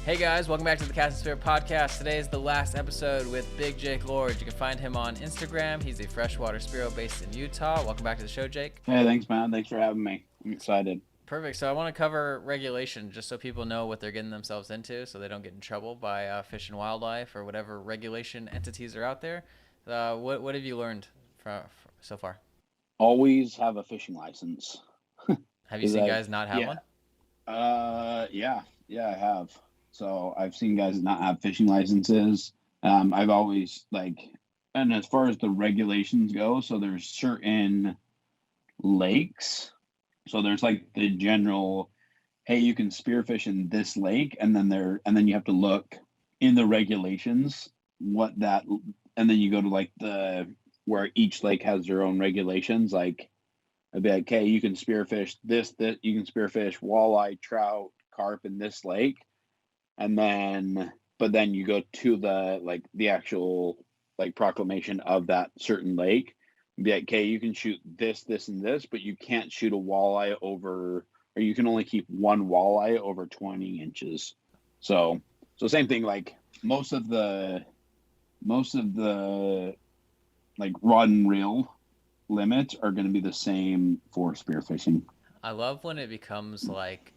Hey guys, welcome back to the Cast and Spear podcast. Today is the last episode with Big Jake Lord. You can find him on Instagram. He's a freshwater spearo based in Utah. Welcome back to the show, Jake. Hey, thanks, man. Thanks for having me. I'm excited. Perfect. So I want to cover regulation just so people know what they're getting themselves into so they don't get in trouble by Fish and Wildlife or whatever regulation entities are out there. What have you learned so far? Always have a fishing license. Have you seen guys not have one? Yeah, I have. So I've seen guys not have fishing licenses. I've always and as far as the regulations go, so there's certain lakes. So there's like the general, hey, you can spearfish in this lake, and then you have to look in the regulations what that, and then you go to like the where each lake has their own regulations. Like, I'd be like, hey, you can spearfish this, you can spearfish walleye, trout, carp in this lake. And then, but then you go to the actual proclamation of that certain lake. Be like, okay, you can shoot this, and this, but you can't shoot a walleye over, or you can only keep one walleye over 20 inches. So same thing. Like most of the rod and reel limits are going to be the same for spearfishing. I love when it becomes like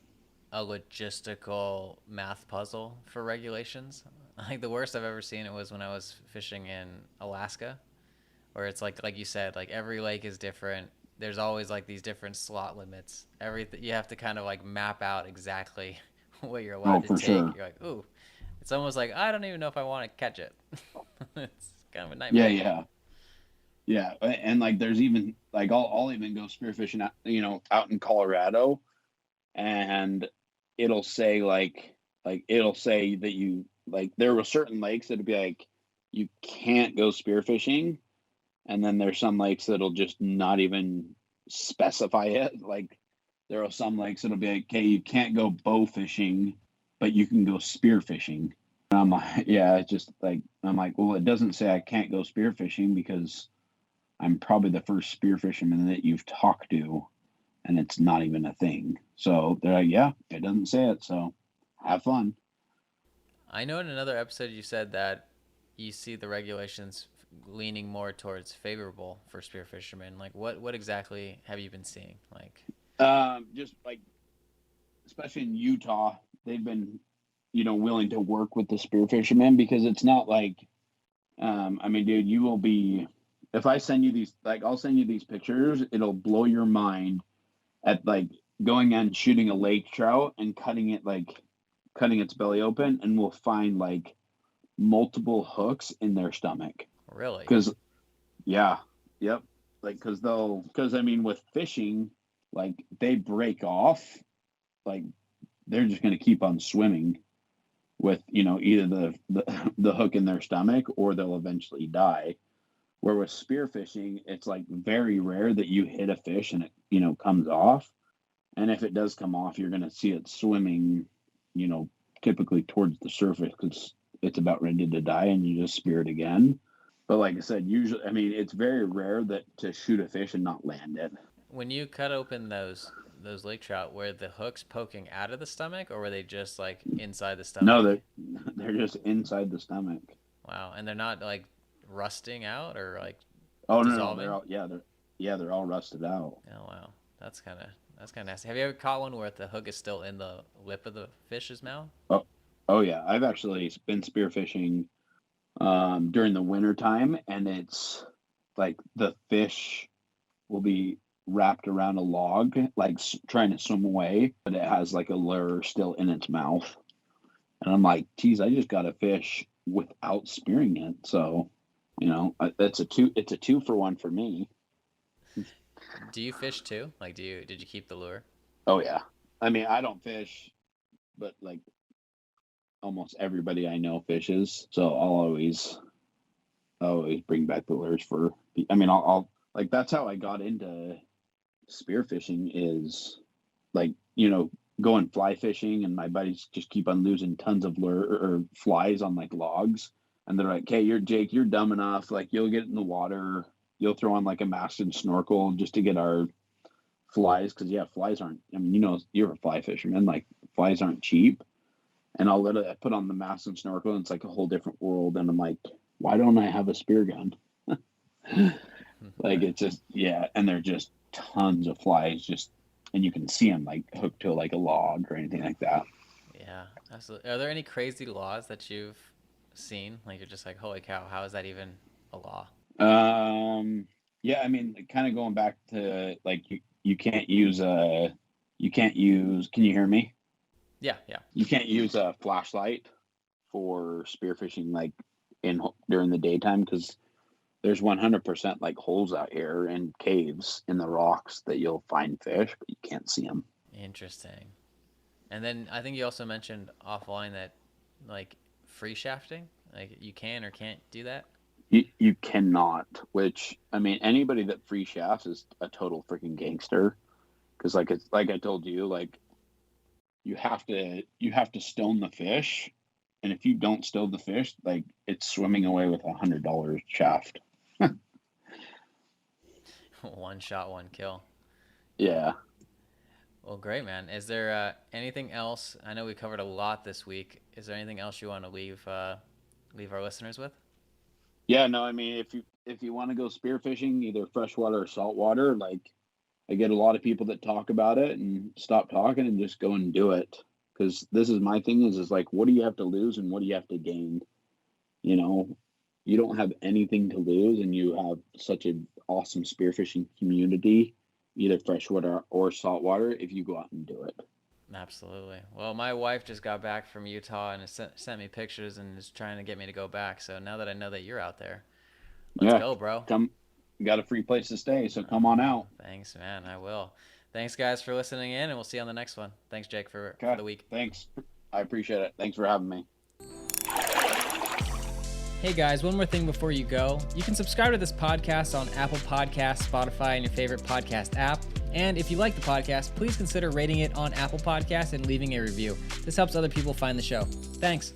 a logistical math puzzle for regulations. I think the worst I've ever seen it was when I was fishing in Alaska, where it's like you said, like every lake is different. There's always like these different slot limits. Everything you have to kind of like map out exactly what you're allowed to take. Sure. You're like, ooh, it's almost like I don't even know if I want to catch it. It's kind of a nightmare. Yeah. And like there's even like I'll even go spearfishing out in Colorado, and it'll say it'll say that you there were certain lakes that'd be like you can't go spearfishing, and then there's some lakes that'll just not even specify it. Like there are some lakes that'll be like, okay, you can't go bow fishing, but you can go spearfishing. And I'm like, yeah, it's just like I'm like, well, it doesn't say I can't go spearfishing because I'm probably the first spearfisherman that you've talked to, and it's not even a thing. So they're like, yeah, it doesn't say it, so have fun. I know in another episode you said that you see the regulations leaning more towards favorable for spearfishermen. Like what exactly have you been seeing? Like just like especially in Utah, they've been willing to work with the spearfishermen, because it's not like I mean, dude, you will be, if I send you these, I'll send you these pictures, it'll blow your mind at going and shooting a lake trout and cutting its belly open, and we'll find multiple hooks in their stomach. Really? Because yep, because I mean, with fishing, they break off, they're just going to keep on swimming with either the hook in their stomach, or they'll eventually die. Where with spearfishing, it's very rare that you hit a fish and it comes off. And if it does come off, you're going to see it swimming, typically towards the surface, because it's about ready to die, and you just spear it again. But like I said, usually, I mean, it's very rare to shoot a fish and not land it. When you cut open those lake trout, were the hooks poking out of the stomach, or were they just inside the stomach? No, they're just inside the stomach. Wow, and they're not rusting out or dissolving? No, they're all rusted out. Oh wow, that's kind of nasty. Have you ever caught one where the hook is still in the lip of the fish's mouth? Oh yeah, I've actually been spearfishing during the winter time, and it's the fish will be wrapped around a log, trying to swim away, but it has a lure still in its mouth. And I'm like, geez, I just got a fish without spearing it. So, it's a 2-for-1 for me. Do you fish too? Did you keep the lure? Oh yeah. I mean, I don't fish, but almost everybody I know fishes. So I'll always bring back the lures for, I mean, I'll that's how I got into spearfishing, is going fly fishing, and my buddies just keep on losing tons of lure or flies on logs. And they're like, hey, Jake, you're dumb enough. You'll get in the water, you'll throw on a mask and snorkel just to get our flies. Cause flies aren't, I mean, you're a fly fisherman, flies aren't cheap. And I'll literally put on the mask and snorkel, and it's like a whole different world. And I'm like, why don't I have a spear gun? Like, it's just, yeah. And they're just tons of flies, and you can see them like hooked to like a log or anything like that. Yeah, absolutely. Are there any crazy laws that you've seen? Like you're just like, holy cow, how is that even a law? Yeah, I mean, kind of going back to like you can't use can you hear me? Yeah, yeah. You can't use a flashlight for spearfishing like during the daytime because there's 100% like holes out here and caves in the rocks that you'll find fish, but you can't see them. Interesting. And then I think you also mentioned offline that like free shafting, like you can or can't do that. You cannot, which I mean, anybody that free shafts is a total freaking gangster. Because like I told you, like you have to stone the fish, and if you don't stone the fish, like it's swimming away with $100 shaft. One shot, one kill. Yeah. Well, great, man. Is there anything else? I know we covered a lot this week. Is there anything else you want to leave our listeners with? Yeah, no, I mean, if you want to go spearfishing, either freshwater or saltwater, like I get a lot of people that talk about it and stop talking and just go and do it. Because this is my thing is like, what do you have to lose and what do you have to gain? You know, you don't have anything to lose, and you have such an awesome spearfishing community, either freshwater or saltwater, if you go out and do it. Absolutely. Well, my wife just got back from Utah and has sent me pictures and is trying to get me to go back. So now that I know that you're out there, let's go, bro. Come, got a free place to stay, so come on out. Thanks, man. I will. Thanks, guys, for listening in, and we'll see you on the next one. Thanks, Jake, for the week. Thanks. I appreciate it. Thanks for having me. Hey guys, one more thing before you go. You can subscribe to this podcast on Apple Podcasts, Spotify, and your favorite podcast app. And if you like the podcast, please consider rating it on Apple Podcasts and leaving a review. This helps other people find the show. Thanks.